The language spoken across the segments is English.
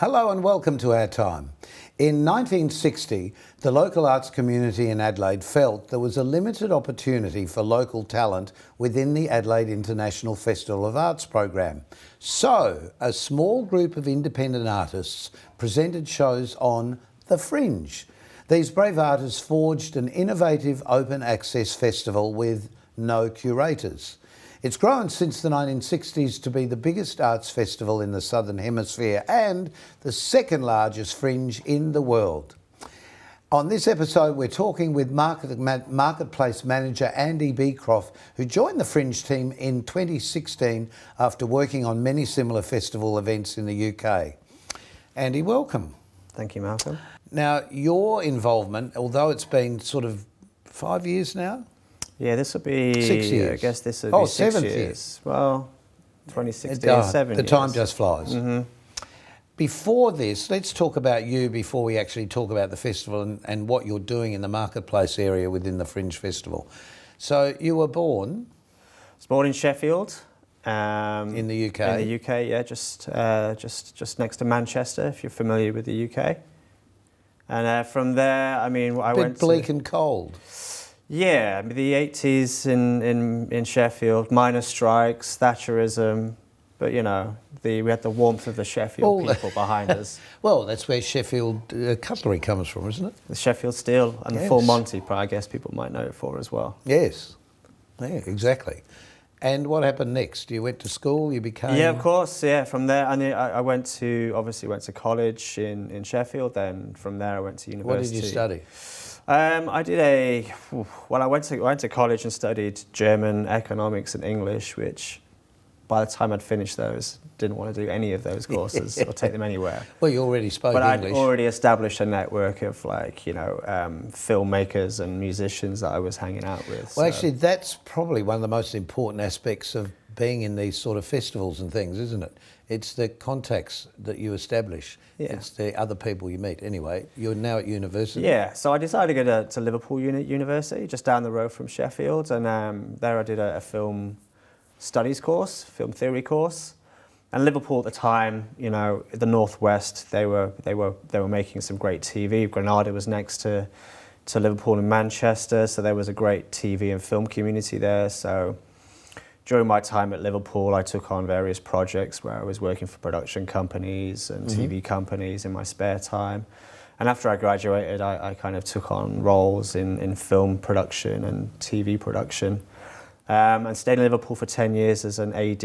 Hello and welcome to Our Time. In 1960, the local arts community in Adelaide felt there was a limited opportunity for local talent within the Adelaide International Festival of Arts program. So, a small group of independent artists presented shows on The Fringe. These brave artists forged an innovative open access festival with no curators. It's grown since the 1960s to be the biggest arts festival in the Southern Hemisphere and the second largest fringe in the world. On this episode, we're talking with Marketplace Manager Andy Beecroft, who joined the Fringe team in 2016 after working on many similar festival events in the UK. Andy, welcome. Thank you, Malcolm. Now, your involvement, although it's been sort of 5 years now? Yeah, this will be 6 years. I guess this will be 6 7th years. year. Well, 2016, 7 The years. time just flies. Mm-hmm. Before this, let's talk about you before we actually talk about the festival and what you're doing in the marketplace area within the Fringe Festival. So you were born? I was born in Sheffield. In the UK? In the UK, yeah, just next to Manchester, if you're familiar with the UK. And from there, I mean, I went bleak and cold. Yeah, the 80s in Sheffield, miners' strikes, Thatcherism, but you know, we had the warmth of the Sheffield people behind us. Well, that's where Sheffield cutlery comes from, isn't it? The Sheffield steel and the Full Monty, I guess people might know it for as well. Yes, yeah, exactly. And what happened next? You went to school, you became... Yeah, of course, yeah. From there, I went to college in Sheffield, then from there I went to university. What did you study? I went to college and studied German, economics and English, which by the time I'd finished those, didn't want to do any of those courses or take them anywhere. Well, you already spoke English. But I'd already established a network of filmmakers and musicians that I was hanging out with. Well, actually, that's probably one of the most important aspects of being in these sort of festivals and things, isn't it? It's the contacts that you establish. Yeah. It's the other people you meet. Anyway, you're now at university. Yeah, so I decided to go to Liverpool University, just down the road from Sheffield, and there I did a film studies course, film theory course. And Liverpool at the time, you know, the Northwest, they were making some great TV. Granada was next to Liverpool and Manchester, so there was a great TV and film community there. So during my time at Liverpool, I took on various projects where I was working for production companies and TV companies in my spare time. And after I graduated, I kind of took on roles in film production and TV production. And stayed in Liverpool for 10 years as an AD,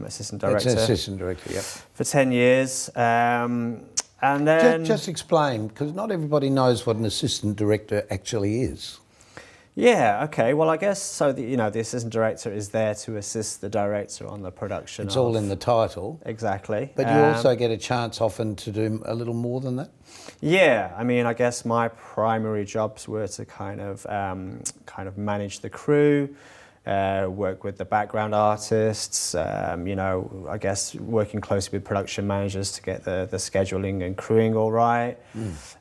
assistant director. That's an assistant director, yep. For 10 years. And then... Just explain, because not everybody knows what an assistant director actually is. Yeah, okay. Well, I guess so. The assistant director is there to assist the director on the production. It's all in the title. Exactly. But you also get a chance often to do a little more than that. Yeah, I mean, I guess my primary jobs were to kind of manage the crew, work with the background artists. I guess working closely with production managers to get the scheduling and crewing all right.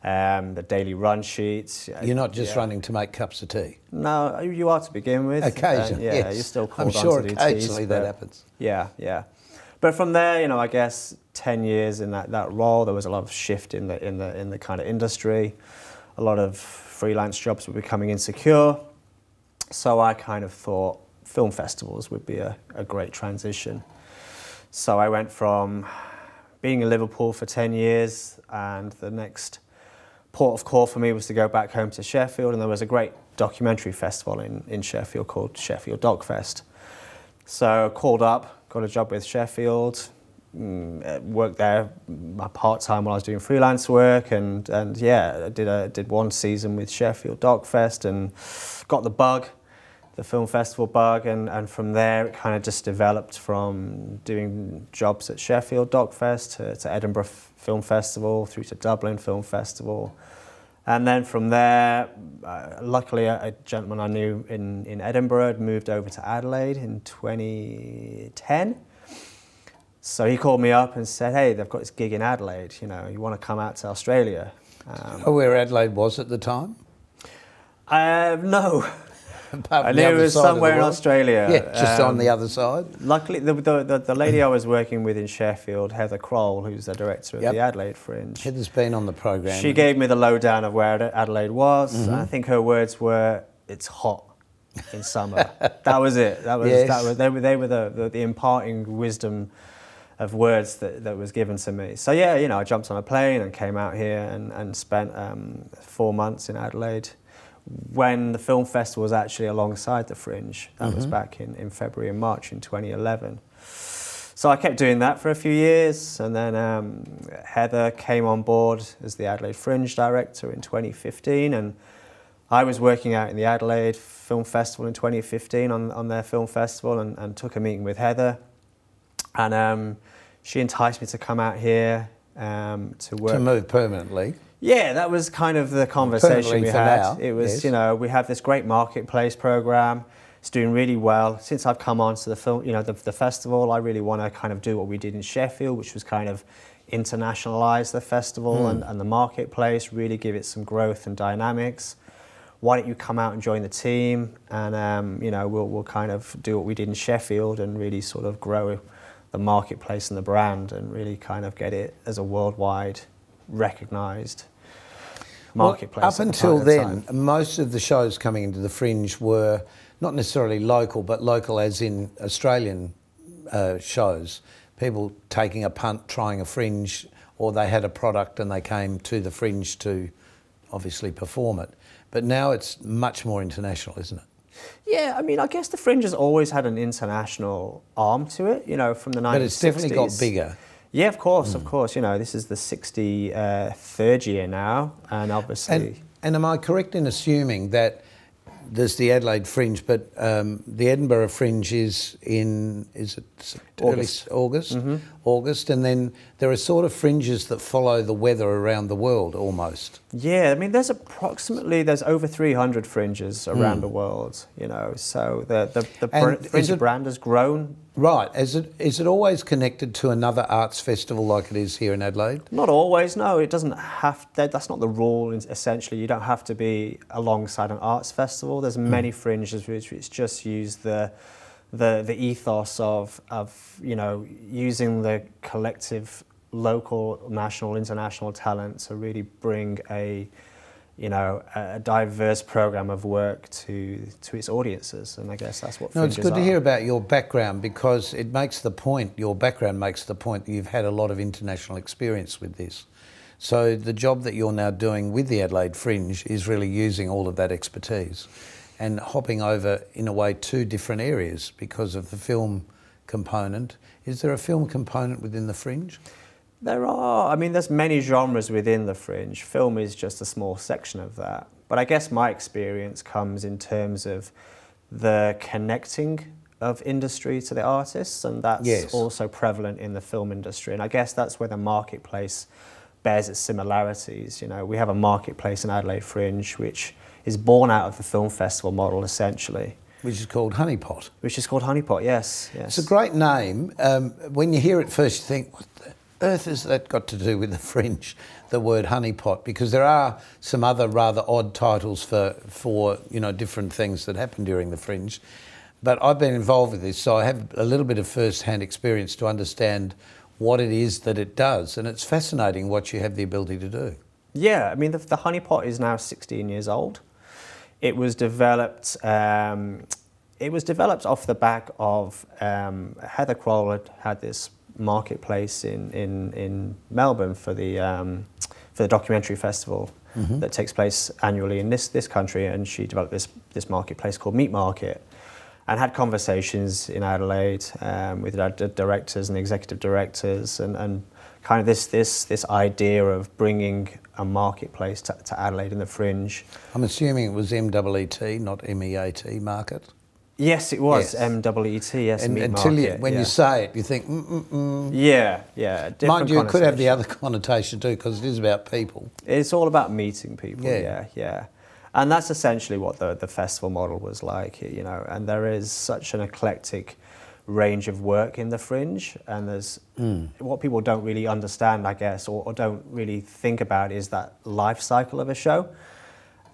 The daily run sheets. You're not just running to make cups of tea. No, you are to begin with. Occasionally, yes. You're still called I'm sure on to do occasionally teas, that happens. Yeah. But from there, I guess 10 years in that role, there was a lot of shift in the kind of industry. A lot of freelance jobs were becoming insecure. So I kind of thought film festivals would be a great transition. So I went from being in Liverpool for 10 years, and the next port of call for me was to go back home to Sheffield, and there was a great documentary festival in Sheffield called Sheffield Doc Fest. So I called up, got a job with Sheffield, worked there part-time while I was doing freelance work, and I did one season with Sheffield Doc Fest and got the film festival bug, and from there it kind of just developed from doing jobs at Sheffield Doc Fest to Edinburgh Film Festival through to Dublin Film Festival. And then from there, luckily a gentleman I knew in Edinburgh had moved over to Adelaide in 2010. So he called me up and said, hey, they've got this gig in Adelaide, you want to come out to Australia? Where Adelaide was at the time? No. Apart I from knew the it other was side of the somewhere in world. Australia. Yeah, just on the other side. Luckily, the lady I was working with in Sheffield, Heather Kroll, who's the director of Yep. the Adelaide Fringe, Heather's been on the program. she gave me the lowdown of where Adelaide was. Mm-hmm. And I think her words were, "It's hot in summer." That was it. Yes. They were the imparting wisdom of words that was given to me. So yeah, I jumped on a plane and came out here and spent 4 months in Adelaide when the film festival was actually alongside the Fringe. That was back in February and March in 2011. So I kept doing that for a few years, and then Heather came on board as the Adelaide Fringe director in 2015, and I was working out in the Adelaide Film Festival in 2015 on their film festival, and took a meeting with Heather, and she enticed me to come out here to work. To move permanently. Yeah, that was kind of the conversation we for had. now, It was, yes. we have this great marketplace program. It's doing really well. Since I've come on to the film, the festival, I really want to kind of do what we did in Sheffield, which was kind of internationalize the festival and the marketplace, really give it some growth and dynamics. Why don't you come out and join the team? And, we'll kind of do what we did in Sheffield and really sort of grow the marketplace and the brand and really kind of get it as a worldwide recognised marketplace. Well, up until then, most of the shows coming into the Fringe were not necessarily local, but local as in Australian shows. People taking a punt, trying a Fringe, or they had a product and they came to the Fringe to obviously perform it. But now it's much more international, isn't it? Yeah, I mean, I guess the Fringe has always had an international arm to it, from the 1960s. But it's definitely got bigger. Yeah, of course. This is the 63rd year now, and obviously... And am I correct in assuming that there's the Adelaide Fringe, but the Edinburgh Fringe is it August. early August? August, and then there are sort of fringes that follow the weather around the world almost. Yeah, I mean, there's over 300 fringes around the world, so the Fringe brand has grown. Right. Is it always connected to another arts festival like it is here in Adelaide? Not always, no. It doesn't have. That's not the rule. Essentially, you don't have to be alongside an arts festival. There's many fringes which just use the ethos of using the collective local, national, international talent to really bring a diverse program of work to its audiences, and I guess that's what fringes It's good are. to hear about your background, because your background makes the point that you've had a lot of international experience with this. So the job that you're now doing with the Adelaide Fringe is really using all of that expertise and hopping over, in a way, two different areas because of the film component. Is there a film component within the Fringe? There are. I mean, there's many genres within the Fringe. Film is just a small section of that. But I guess my experience comes in terms of the connecting of industry to the artists, and that's also prevalent in the film industry. And I guess that's where the marketplace bears its similarities. We have a marketplace in Adelaide Fringe, which is born out of the film festival model, essentially. Which is called Honeypot. Yes. It's a great name. When you hear it first, you think, what the earth has that got to do with the Fringe, the word honeypot? Because there are some other rather odd titles for different things that happen during the Fringe. But I've been involved with this, so I have a little bit of first-hand experience to understand what it is that it does, and it's fascinating what you have the ability to do. Yeah, I mean, the honeypot is now 16 years old. It was developed. It was developed off the back of Heather Kroll had this marketplace in Melbourne for the documentary festival that takes place annually in this country, and she developed this marketplace called Meat Market, and had conversations in Adelaide with directors and executive directors, and kind of this idea of bringing a marketplace to Adelaide in the Fringe. I'm assuming it was MEET, not MEAT, market. Yes, it was. Yes. MEET, yes, And Meat until Market. when you say it, you think, Yeah. Mind you, it could have the other connotation too, because it is about people. It's all about meeting people, yeah. And that's essentially what the festival model was like, and there is such an eclectic range of work in the Fringe, and there's what people don't really understand, I guess, or don't really think about is that life cycle of a show.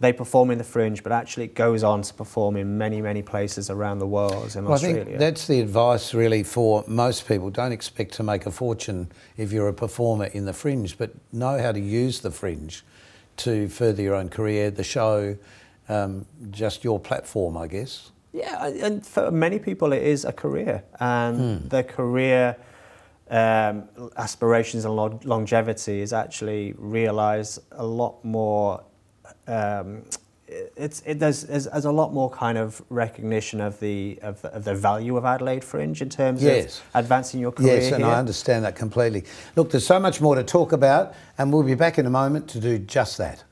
they perform in the Fringe, but actually it goes on to perform in many, many places around the world, in Australia. I think that's the advice really for most people. Don't expect to make a fortune if you're a performer in the Fringe, but know how to use the Fringe to further your own career, the show, just your platform, I guess. Yeah, and for many people it is a career, and the career aspirations and longevity is actually realised a lot more. There's a lot more kind of recognition of the value of Adelaide Fringe in terms of advancing your career. Yes, and I understand that completely. Look, there's so much more to talk about, and we'll be back in a moment to do just that.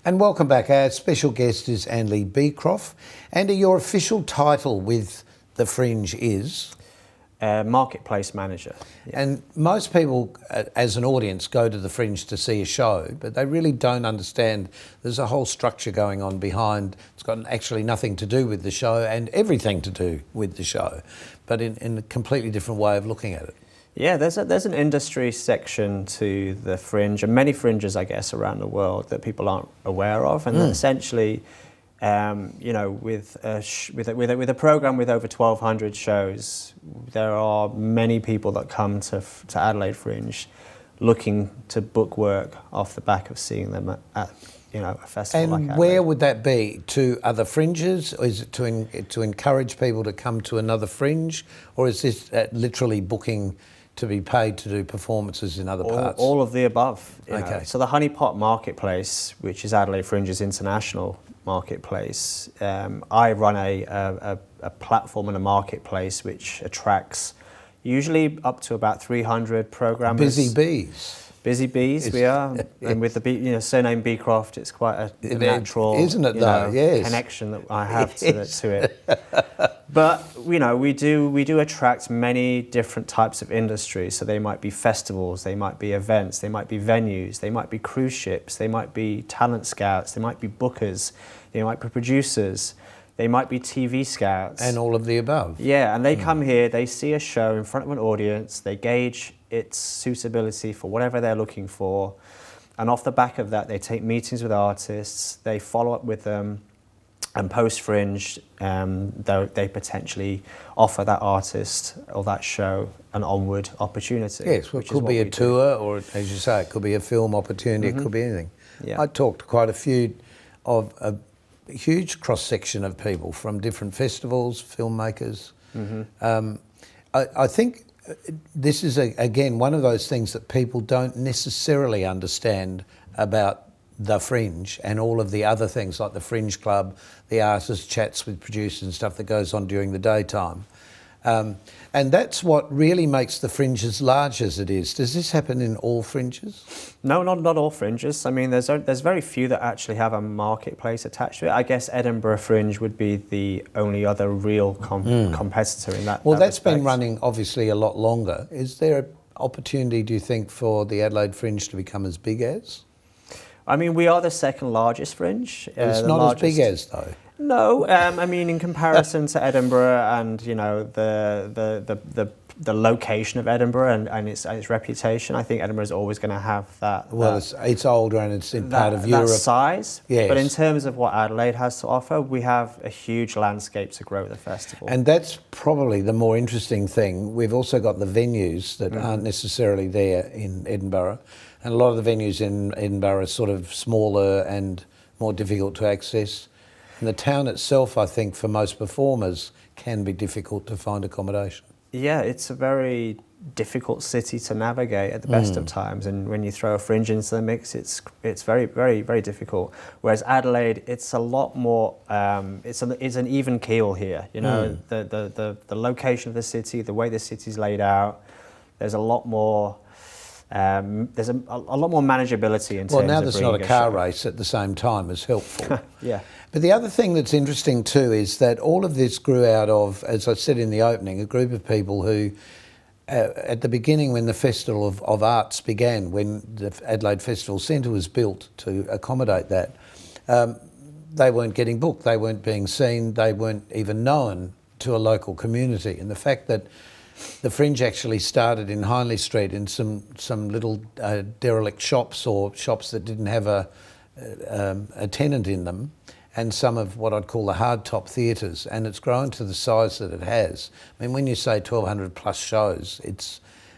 And welcome back. Our special guest is Andy Beecroft. Andy, your official title with the Fringe is? Marketplace manager. Yeah. And most people, as an audience, go to the Fringe to see a show, but they really don't understand there's a whole structure going on behind. It's got actually nothing to do with the show and everything to do with the show, but in a completely different way of looking at it. Yeah, there's an industry section to the Fringe, and many fringes, I guess, around the world that people aren't aware of, and essentially, with a program with over 1,200 shows, there are many people that come to Adelaide Fringe, looking to book work off the back of seeing them at a festival like Adelaide. And where would that be? To other fringes? Or is it to encourage people to come to another fringe, or is this literally booking to be paid to do performances in other parts? All of the above. Okay. So the Honeypot Marketplace, which is Adelaide Fringe's international marketplace, I run a platform and a marketplace which attracts usually up to about 300 programmers. Busy bees. Busy bees, we are, and with the surname Beecroft, it's quite a natural, isn't it though? Yes. Connection that I have to it. But we do attract many different types of industries. So they might be festivals, they might be events, they might be venues, they might be cruise ships, they might be talent scouts, they might be bookers, they might be producers. They might be TV scouts. And all of the above. Yeah, and they come here, they see a show in front of an audience, they gauge its suitability for whatever they're looking for, and off the back of that, they take meetings with artists, they follow up with them, and post-Fringe, they potentially offer that artist or that show an onward opportunity. Yes, well, it could be a tour, or as you say, it could be a film opportunity, it could be anything. Yeah. I talked to quite a few of a huge cross-section of people from different festivals, filmmakers. I think this is, again, one of those things that people don't necessarily understand about the Fringe and all of the other things like the Fringe Club, the artist chats with producers and stuff that goes on during the daytime. And that's what really makes the Fringe as large as it is. Does this happen in all Fringes? No, not all Fringes. I mean, there's very few that actually have a marketplace attached to it. I guess Edinburgh Fringe would be the only other real competitor in that. Well, that's been running obviously a lot longer. Is there an opportunity, do you think, for the Adelaide Fringe to become as big as? I mean, we are the second largest Fringe. It's not as big as, though. No, I mean, in comparison to Edinburgh and the location of Edinburgh and its reputation, I think Edinburgh is always going to have that. Well, it's older and it's in part of Europe. That size. Yes. But in terms of what Adelaide has to offer, we have a huge landscape to grow the festival. And that's probably the more interesting thing. We've also got the venues that aren't necessarily there in Edinburgh, and a lot of the venues in Edinburgh are sort of smaller and more difficult to access. And the town itself, I think, for most performers, can be difficult to find accommodation. Yeah, it's a very difficult city to navigate at the best of times, and when you throw a Fringe into the mix, it's very, very, very difficult. Whereas Adelaide, it's a lot more. It's an even keel here. The location of the city, the way the city's laid out. There's a lot more. There's a lot more manageability in terms of. Well, now there's not a car race at the same time is helpful. Yeah. But the other thing that's interesting too is that all of this grew out of, as I said in the opening, a group of people who, at the beginning when the Festival of Arts began, when the Adelaide Festival Centre was built to accommodate that, they weren't getting booked, they weren't being seen, they weren't even known to a local community. And the fact that the Fringe actually started in Hindley Street in some little derelict shops, or shops that didn't have a tenant in them, and some of what I'd call the hardtop theatres, and it's grown to the size that it has. I mean, when you say 1,200 plus shows,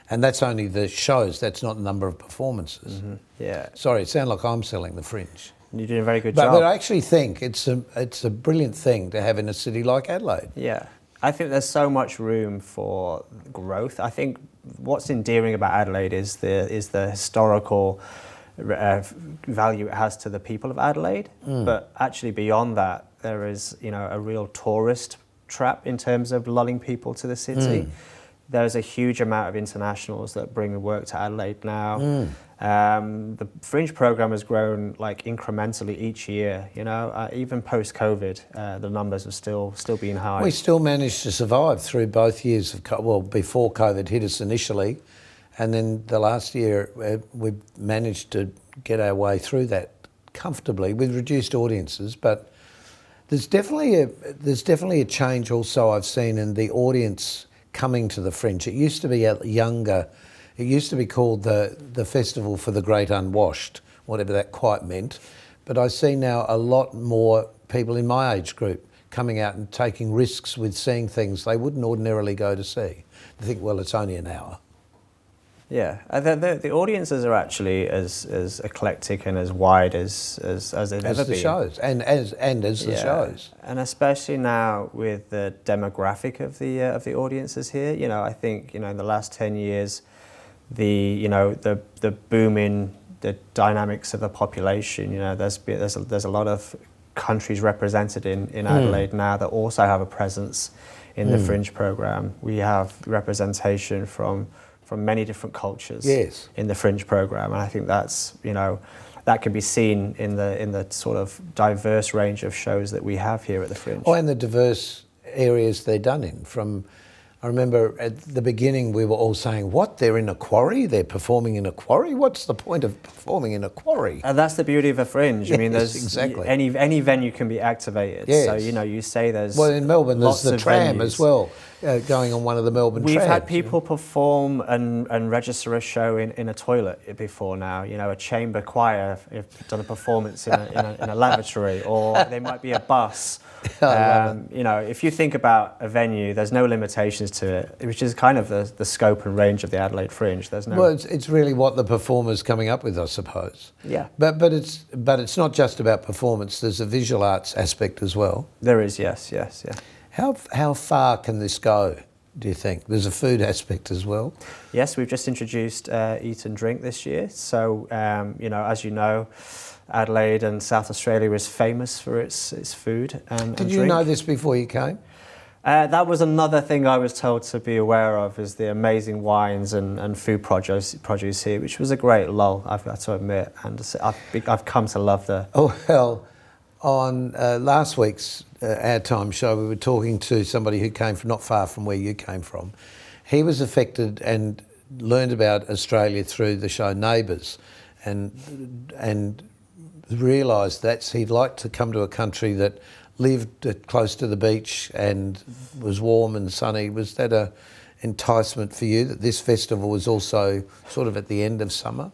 and that's only the shows, that's not the number of performances. Mm-hmm. Yeah. Sorry, it sounds like I'm selling the Fringe. You're doing a very good job. But I actually think it's a brilliant thing to have in a city like Adelaide. Yeah. I think there's so much room for growth. I think what's endearing about Adelaide is the historical value it has to the people of Adelaide. But actually beyond that, there is a real tourist trap in terms of lulling people to the city. There's a huge amount of internationals that bring work to Adelaide now. The Fringe program has grown like incrementally each year. Even post-COVID, the numbers are still being high. We still managed to survive through both years of before COVID hit us initially, and then the last year we managed to get our way through that comfortably with reduced audiences. But there's definitely a change also I've seen in the audience coming to the Fringe. It used to be younger. It used to be called the Festival for the Great Unwashed, whatever that quite meant. But I see now a lot more people in my age group coming out and taking risks with seeing things they wouldn't ordinarily go to see. They think, well, it's only an hour. Yeah, the audiences are actually as eclectic and as wide as they've ever been. Shows, and as the shows, and especially now with the demographic of the audiences here. I think in the last 10 years, the boom in the dynamics of the population. There's a lot of countries represented in Adelaide now that also have a presence in the Fringe program. We have representation from many different cultures in the Fringe program, and I think that's that can be seen in the sort of diverse range of shows that we have here at the Fringe. Oh, and the diverse areas they're done in. I remember at the beginning we were all saying, what, they're in a quarry? They're performing in a quarry? What's the point of performing in a quarry? And that's the beauty of a Fringe. I mean, there's exactly. any venue can be activated. Yes. So, you say there's Well, in Melbourne there's the tram venues as well, going on one of the Melbourne trams. We've had people perform and register a show in a toilet before now. A chamber choir have done a performance in a lavatory, or there might be a bus. If you think about a venue, there's no limitations to it, which is kind of the scope and range of the Adelaide Fringe. There's no. Well, it's really what the performer's coming up with, I suppose. Yeah. But it's not just about performance. There's a visual arts aspect as well. There is, yes. How far can this go, do you think? There's a food aspect as well. Yes, we've just introduced Eat and Drink this year. So, as you know, Adelaide and South Australia is famous for its food and Did you drink. know this before you came? That was another thing I was told to be aware of, is the amazing wines and food produce here, which was a great lull, I've got to admit. And I've come to love the... Oh, well, on last week's OurTime show, we were talking to somebody who came from not far from where you came from. He was affected and learned about Australia through the show Neighbours, and realised that he'd like to come to a country that lived close to the beach and was warm and sunny. Was that a enticement for you, that this festival was also sort of at the end of summer?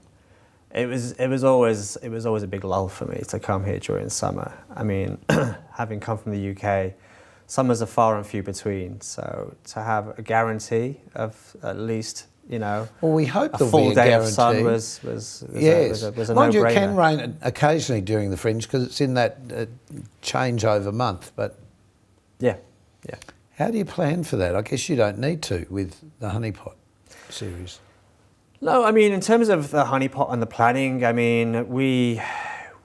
It was always a big lull for me to come here during summer. I mean, having come from the UK, summers are far and few between. So to have a guarantee of at least, well, we hope a there'll full be a day guarantee. of sun was yes. a no-brainer. Mind you, it can rain occasionally during the Fringe because it's in that changeover month. But yeah. How do you plan for that? I guess you don't need to with the Honeypot series. No, I mean, in terms of the Honeypot and the planning, I mean, we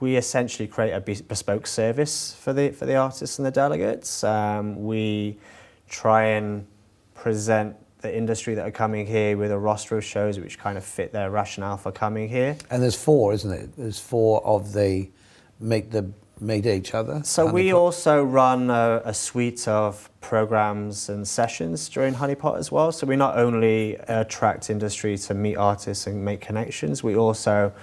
essentially create a bespoke service for the artists and the delegates. We try and present the industry that are coming here with a roster of shows which kind of fit their rationale for coming here. And there's 4, isn't it? There's 4 of the meet each other. So we also run a suite of programs and sessions during Honeypot as well. So we not only attract industry to meet artists and make connections, we also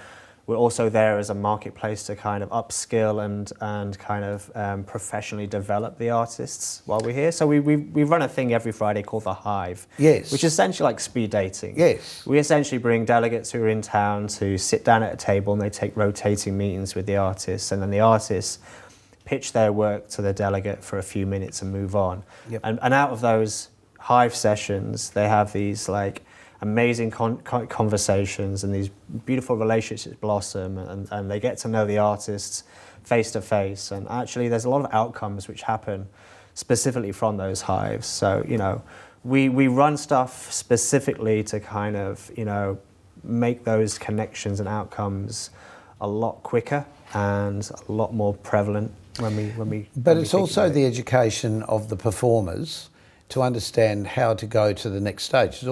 We're also there as a marketplace to kind of upskill and kind of professionally develop the artists while we're here. So we run a thing every Friday called The Hive, Yes. which is essentially like speed dating. Yes. We essentially bring delegates who are in town to sit down at a table, and they take rotating meetings with the artists, and then the artists pitch their work to the delegate for a few minutes and move on. Yep. And out of those Hive sessions, they have these like amazing conversations, and these beautiful relationships blossom, and they get to know the artists face to face. And actually there's a lot of outcomes which happen specifically from those hives. So, you know, we run stuff specifically to kind of, you know, make those connections and outcomes a lot quicker and a lot more prevalent when we. But it's also the education of the performers to understand how to go to the next stage. It's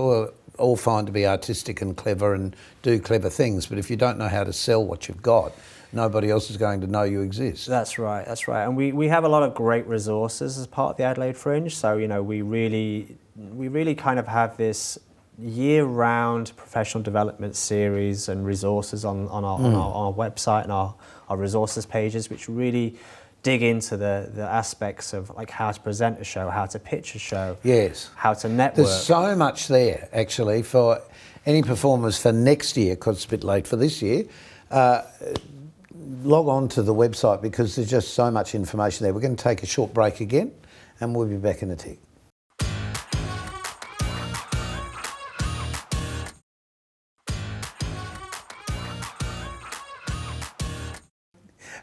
all fine to be artistic and clever and do clever things, but if you don't know how to sell what you've got, nobody else is going to know you exist. That's right. And we have a lot of great resources as part of the Adelaide Fringe. So, you know, we really kind of have this year-round professional development series and resources on our website and our resources pages, which really dig into the aspects of like how to present a show, how to pitch a show, yes, how to network. There's so much there actually for any performers for next year, because it's a bit late for this year. Log on to the website because there's just so much information there. We're going to take a short break again and we'll be back in a tick.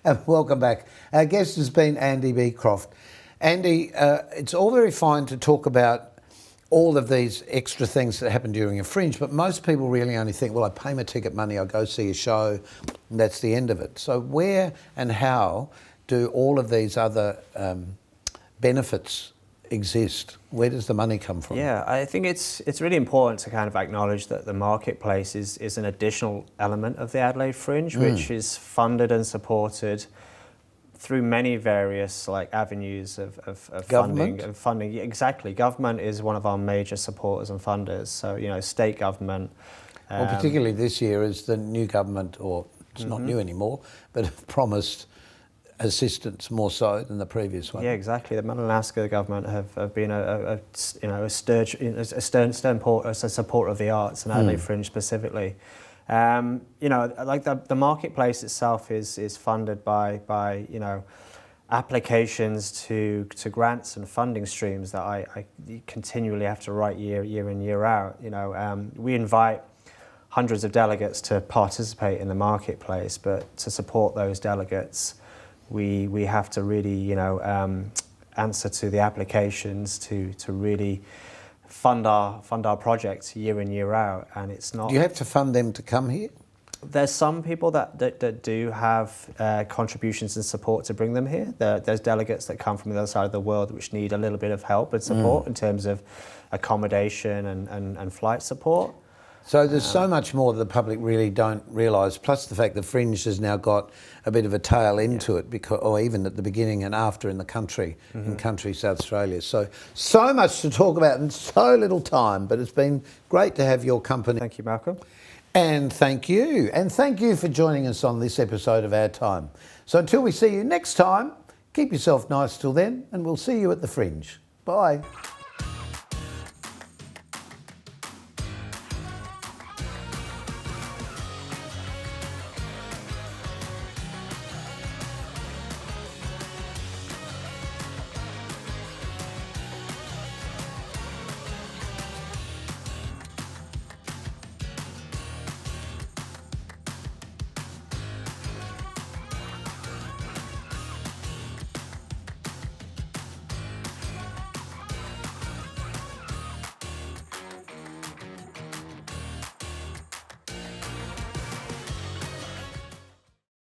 And welcome back. Our guest has been Andy Beecroft. Andy, it's all very fine to talk about all of these extra things that happen during a fringe, but most people really only think, well, I pay my ticket money, I go see a show, and that's the end of it. So where and how do all of these other benefits exist? Where does the money come from? Yeah, I think it's really important to kind of acknowledge that the marketplace is an additional element of the Adelaide Fringe, which is funded and supported through many various like avenues of funding. Yeah, exactly. Government is one of our major supporters and funders. So, you know, state government. Well, particularly this year as the new government, or it's not new anymore, but have promised assistance more so than the previous one. Yeah, exactly. The Maadalascar government have been a stern supporter of the arts and Adelaide Fringe specifically. You know, like the marketplace itself is funded by you know, applications to grants and funding streams that I continually have to write year in, year out. You know, we invite hundreds of delegates to participate in the marketplace, but to support those delegates, we have to really, you know, answer to the applications to really fund our projects year in, year out. And it's not. Do you have to fund them to come here? There's some people that do have contributions and support to bring them here. There's delegates that come from the other side of the world which need a little bit of help and support in terms of accommodation and flight support. So there's so much more that the public really don't realise, plus the fact that Fringe has now got a bit of a tail into it, because, or even at the beginning and after in the country, in country South Australia. So much to talk about and so little time, but it's been great to have your company. Thank you, Malcolm. And thank you. And thank you for joining us on this episode of Our Time. So until we see you next time, keep yourself nice till then, and we'll see you at the Fringe. Bye.